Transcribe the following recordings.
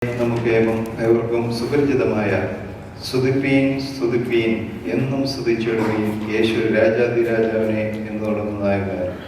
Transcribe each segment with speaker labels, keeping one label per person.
Speaker 1: നമുക്ക് ഏവർക്കും സുപരിചിതമായ സ്തുതിപ്പീൻ സ്തുതിപ്പീൻ എന്നും സ്തുതിച്ചിടുവീൻ യേശു രാജാതിരാജാവിനെ എന്ന് തുടങ്ങുന്നതായ കാര്യം.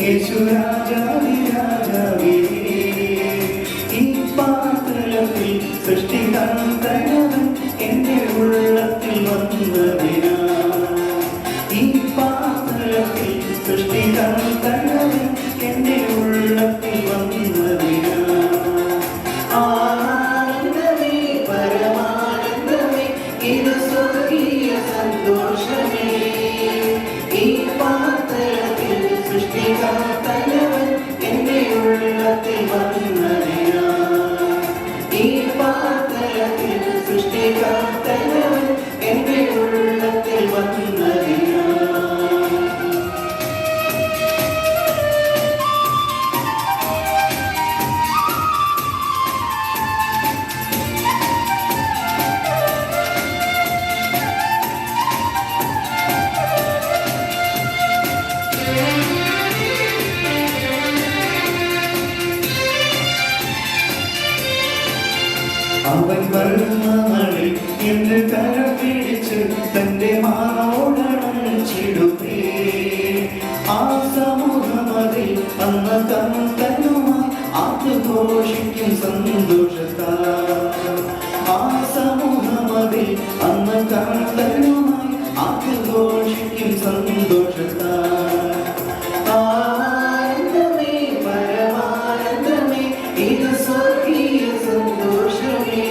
Speaker 2: യേശു രാജാതിരാജാവേ, ഈ പാത്രത്തിൽ സൃഷ്ടികർത്താവൻ എന്റെ ഉള്ളത്തിൽ വന്നതിനാ, ഈ പാത്രത്തിൽ സൃഷ്ടികർത്താവൻ എന്റെ ഉള്ളത്തിൽ വന്നതിനാ. ആനന്ദമേ പരമാനന്ദമേ, ഇത് സ്വർഗീയ സന്തോഷമേ. ഈ പാത്രത്തിൽ സൃഷ്ടികർത്താവൻ എന്റെ ഉള്ളത്തിൽ വന്നതിനാ, ഈ പാത്രത്തിൽ സൃഷ്ടികർത്താവൻ എന്റെ ഉള്ളത്തിൽ വന്നതിനാ. അവൻ വരുന്നവളിൽ എന്റെ കരം പിടിച്ച് തന്റെ മാറോടണച്ചിടുന്നേ. ആ സമൂഹം അതിൽ അന്ന് തന്നുമായി ആഘോഷിക്കും സന്തോഷത്താൽ. ആ സമൂഹം അതിൽ അന്ന് തന്നുമായി ആഘോഷിക്കും സന്തോഷത്താൽ. ആനന്ദമേ പരമാനന്ദമേ, ഇത് സ്വർഗീയ സന്തോഷമേ.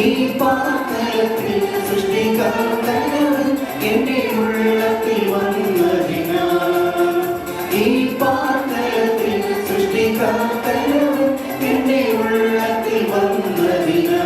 Speaker 2: ഈ പാത്രത്തിൽ സൃഷ്ടികർത്താവൻ എന്റെ ഉള്ളത്തിൽ വന്നതിനാ, ഈ പാത്രത്തിൽ സൃഷ്ടികർത്താവൻ എന്റെ ഉള്ളത്തിൽ വന്നതിനാ.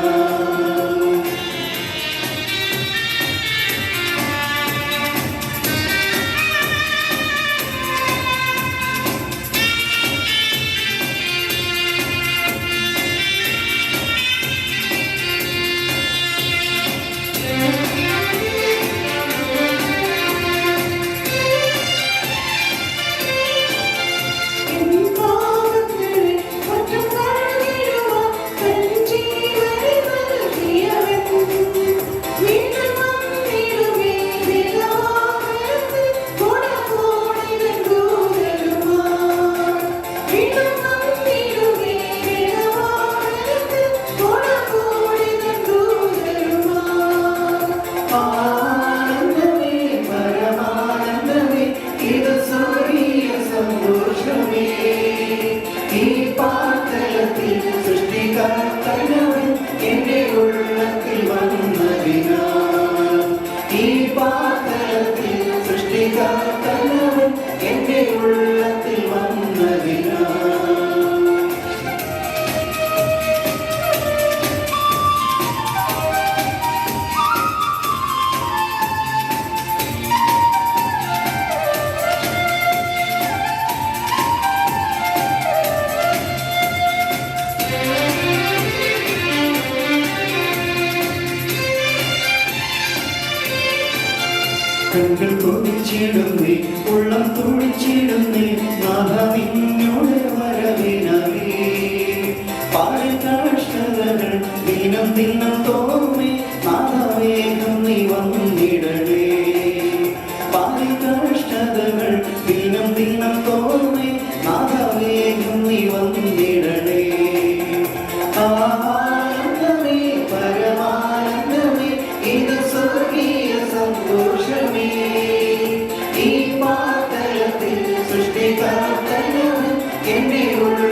Speaker 2: ആനന്ദമേ പരമാനന്ദമേ, ഇത് സ്വർഗീയ സന്തോഷമേ. ഈ പാത്രത്തിൽ സൃഷ്ടികർത്താവൻ എന്റെ ഉള്ളത്തിൽ വന്നതിനാ, ഈ പാത്രത്തിൽ സൃഷ്ടികർത്താവൻ എന്റെ ഉള്ളത്തിൽ വന്നതിനാ. കണ്കൾ കൊതിച്ചിടുന്നേ, ഉള്ളം തുടിച്ചിടുന്നേ, നാഥ നിന്നോട് വരവിനായി. പാലിൽ കഷ്ടതകൾ ദിനം ദിനം തോന്നുമേ, നാഥ വേഗം നീ വന്നിടണേ. പാലിൽ സൃഷ്ടികർത്തനവൻ എന്റെ ഉള്ളിൽ